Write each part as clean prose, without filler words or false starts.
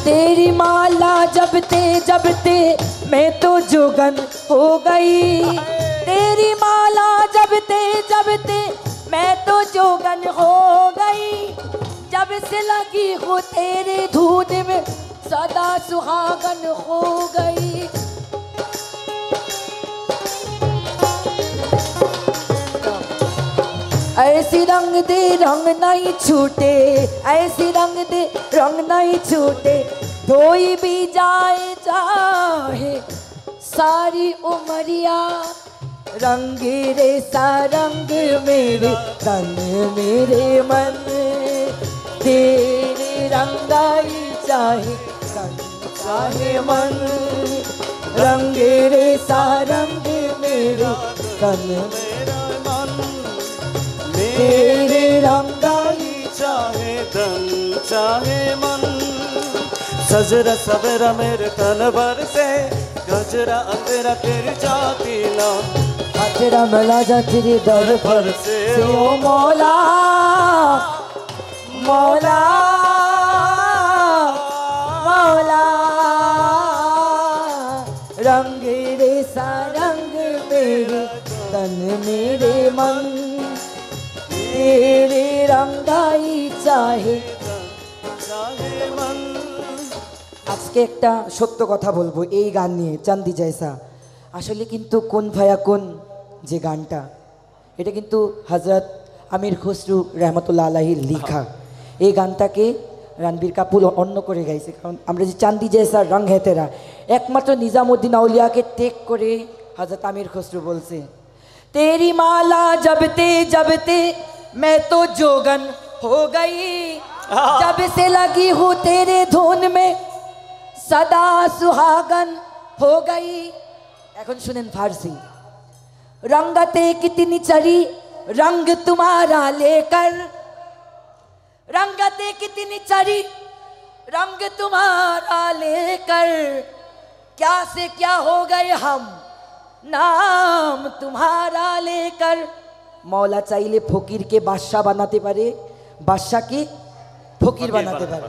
तेरी माला जबते मैं तो जोगन हो गई। तेरी माला जबते मैं तो जोगन हो गई। जब से लगी हो तेरे धून में सदा सुहागन हो गई। ऐसी रंग दे रंग नहीं छूटे, ऐसी रंग दे रंग नहीं छूटे। धोई भी जाए चाहे सारी उमरिया। रंग रे सा रंग मेरे तन मेरे मन। तेरे रंगाई चाहे तन चाहे मन। रंग रे सा रंग मेरे तन मेरा मन। तेरे रंगाई चाहे तन चाहे मन। सजरा सवेरा मेरे तन भर से गजरा अंधेरा तेरी जाती ना। गजरा मला जा तेरे दर पर से ओ मौला मौला मौला। रंग रे सा रंग मेरे तन मेरे मन। तेरे रंगाई चाहे चाहे मन। আজকে একটা সত্য কথা বলবো এই গান নিয়ে, চাঁদি জয়সা। আসলে কিন্তু কোন ভায়া কোন যে গানটা, এটা কিন্তু হযরত আমির খসরু রহমতুল্লাহ আলাইহির লেখা। এই গানটাকে রণবীর কাপুর অন্য করে গাইছে। কারণ আমরা যে চাঁদি জয়সা রং है तेरा একমাত্র নিজামুদ্দিন আউলিয়াকে টেক করে হযরত আমির খসরু বলছে। तेरी माला जबते मैं तो जोगन हो गई। जब से लगी हूँ तेरे धुन में सदा सुहागन हो गई। এখন শুনেন ফারসি। रंगते कितनी चढ़ी रंग तुम्हारा लेकर। रंगते कितनी चढ़ी रंग तुम्हारा लेकर। क्या से क्या हो गए हम नाम तुम्हारा लेकर। मौला चाइले फकीर के बादशाह बनाते पारे, बादशाह के फकीर बनाते पारे।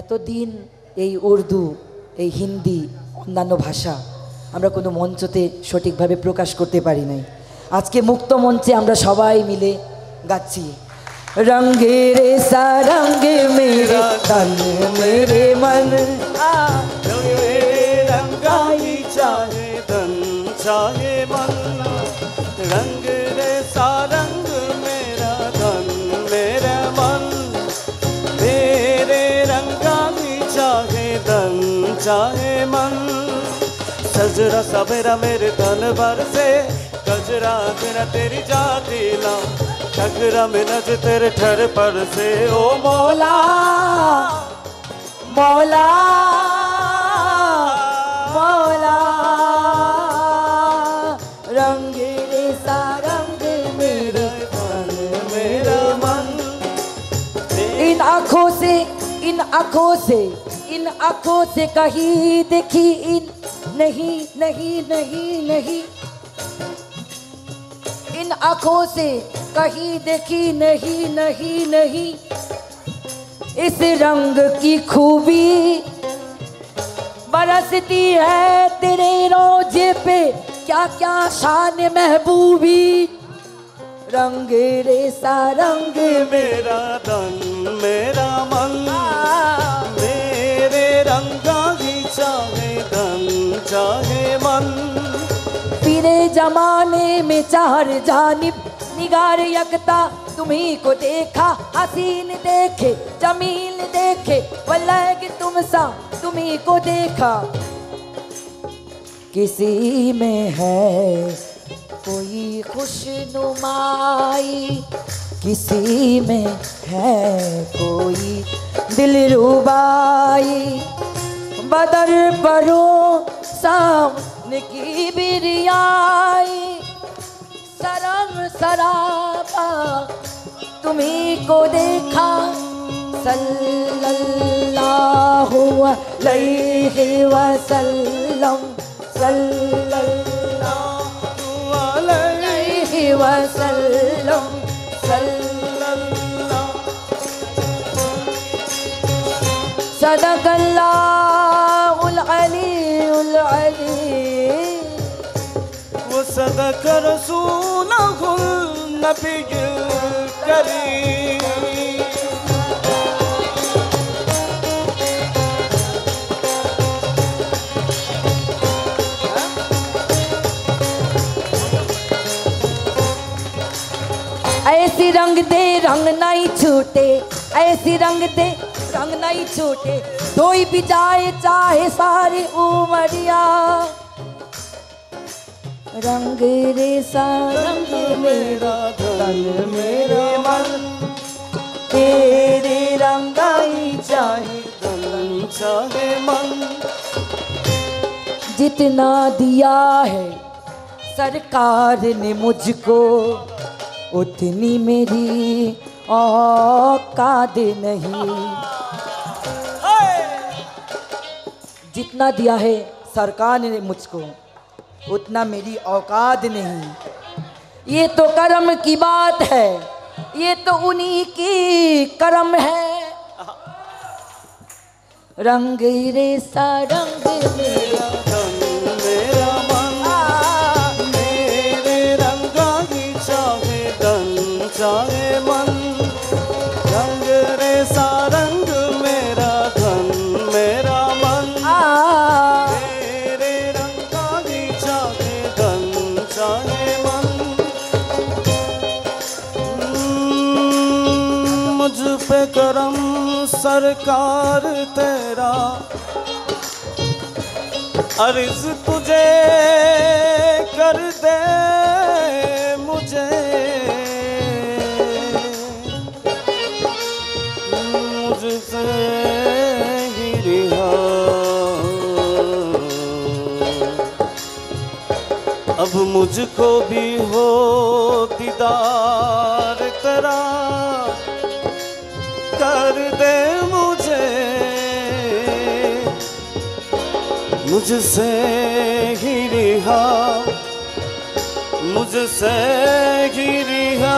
এতদিন এই উর্দু এই হিন্দি অন্যান্য ভাষা আমরা কোনো মঞ্চতে সঠিকভাবে প্রকাশ করতে পারি নাই। আজকে মুক্ত মঞ্চে আমরা সবাই মিলে গাচ্ছি। রঙে রে সা রঙ মেরে তন মেরে মন। রঙাই চাহে তন চাহে মন। रंग रे सा रंग मेरा तन मेरा मन। तेरे रंगाई चाहे तन चाहे मन। सजरा सवेरा मेरे तन भर से गजरा तेरा तेरी जाती ना। ठगरा में नज तेरे ठर पर से ओ मौला मौला मौला। रंग इन आँखों से कहीं देखी इन नहीं नहीं नहीं नहीं। इन आँखों से कहीं देखी नहीं नहीं नहीं। इस रंग की खूबी बरसती है तेरे रोजे पे क्या क्या शान महबूबी। रंग रे सा रंग मेरा तन मेरा मन। मेरे रंगा ही चाहे तन चाहे मन। पीरे जमाने में चार जानिब निगार यकता तुम्ही को देखा। हसीन देखे जमील देखे वल्लह तुम सा तुम्ही को देखा। किसी में है कोई खुशनुमाई। किसी में है कोई दिलरुबाई। बदर परो सामने की बिरियाई। सरम सराबा तुम्ही को देखा। सल्लल्लाहु अलैहि वसल्लम सल्लल्लाहु अलैहि वसल्लम सल्लल्लाहु कर सूना गुल नबी करी ऐसी रंग दे रंग नहीं छूटे, ऐसी रंग दे रंग नहीं छूटे, कोई भी जाए चाहे सारी उमरिया। रंग रे सा रंग मेरा तन मेरे मन, तेरे रंग ही चाहे तन चाहे मन। जितना दिया है सरकार ने मुझको, उतनी मेरी औकात नहीं। जितना दिया है सरकार ने मुझको, उतना मेरी औकात नहीं। ये तो कर्म की बात है, ये तो उन्हीं की कर्म है। रंग रे सा रंग मेरा तन मेरा मन, मेरे रंगा ही चाहे तन चाहे मन। रंग रे सा रंग मेरा धन मेरा मन, मेरे रंगा ही चाहे धन चाहे मन। मुझ पे करम सरकार तेरा, अर्ज तुझे कर दे मुझे। मुझसे ही रिहा अब मुझको भी हो दीदार तेरा, कर दे मुझे। मुझसे ही रिहा, मुझसे ही रिहा।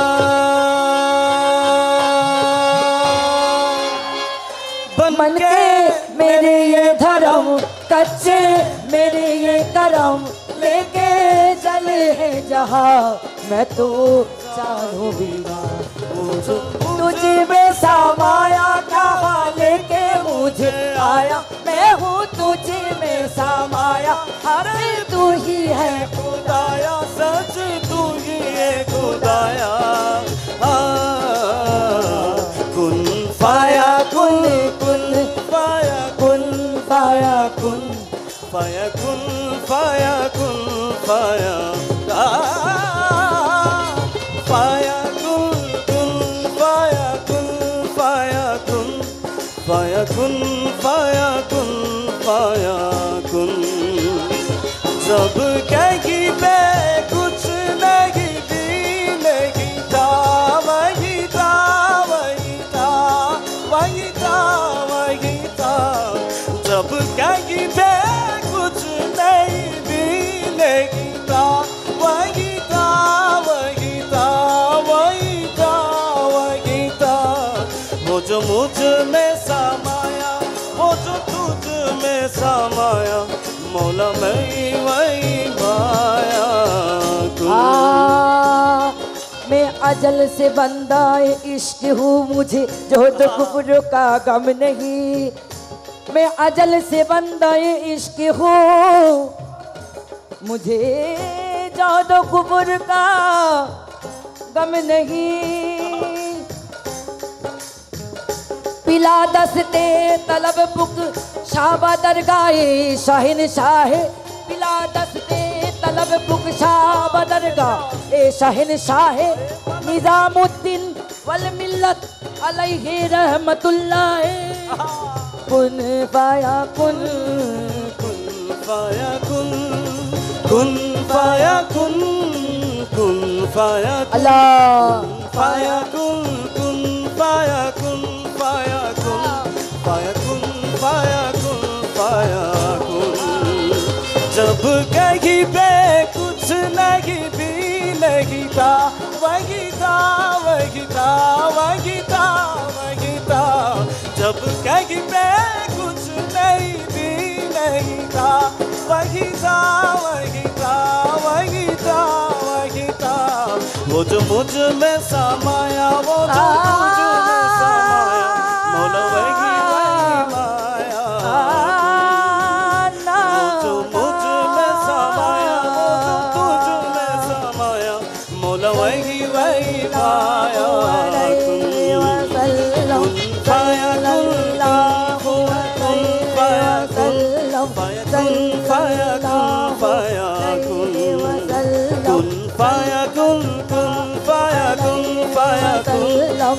बन के मेरे ये धर्म, कच्चे मेरे ये करम, लेके चले है जहाँ मैं तो चाहूँ बिना। तुझे में समाया कहाँ लेके मुझे आया, मैं हूँ तुझे में समाया। अरे तू ही है खुदाया, सच तू ही है खुदाया। कुन फाया कुन, कुन फाया कुन फाया कुन, फाया कुन, फाया कुन, फाया फाया कुन कुन, फाया कुन, फाया कुन, फाया कुन, फाया कुन, फाया कुन। जब कहीं पे कुछ नहीं भी नहीं था, वही था वही था वही था वही था। जब कहीं पे कुछ नहीं भी नहीं था, वही था वही था वही था वही था। वो जो मुझ में समाया, वो जो तुझ में समाया, मौला मैं वही माया। मैं अजल से बंदा इश्क हूँ, मुझे जो तो कुफ्र का गम नहीं। मैं अजल से बंदा इश्क हूँ, मुझे जो तो कुफ्र का गम नहीं। पिला दस्ते तलब पुक शाबा दरगाहे शाहिन शाहे, पिला दस्ते तलब पुक शाबा दरगाह ए शाहिन शाहे। निजामुद्दीन वल मिल्लत अलैहि रहमतुल्लाह। कुन फाया कुन, कुन फाया कुन, कुन फाया कुन, कुन फाया अल्लाह फाया कुन, कुन फाया कुन, फाया कुन, फाया कुन, फाया कुन, फाया कुन। जब कहीं पे कुछ नहीं भी नहीं था, वही था वही था वही था वही था। जब कहीं पे कुछ नहीं भी नहीं था, वही था वही था वही था वो जो मुझ में समाया वो जो तुझ में समाया मौला वही वही माया वो जो मुझ में समाया वो जो तुझ में समाया मौला वही वही माया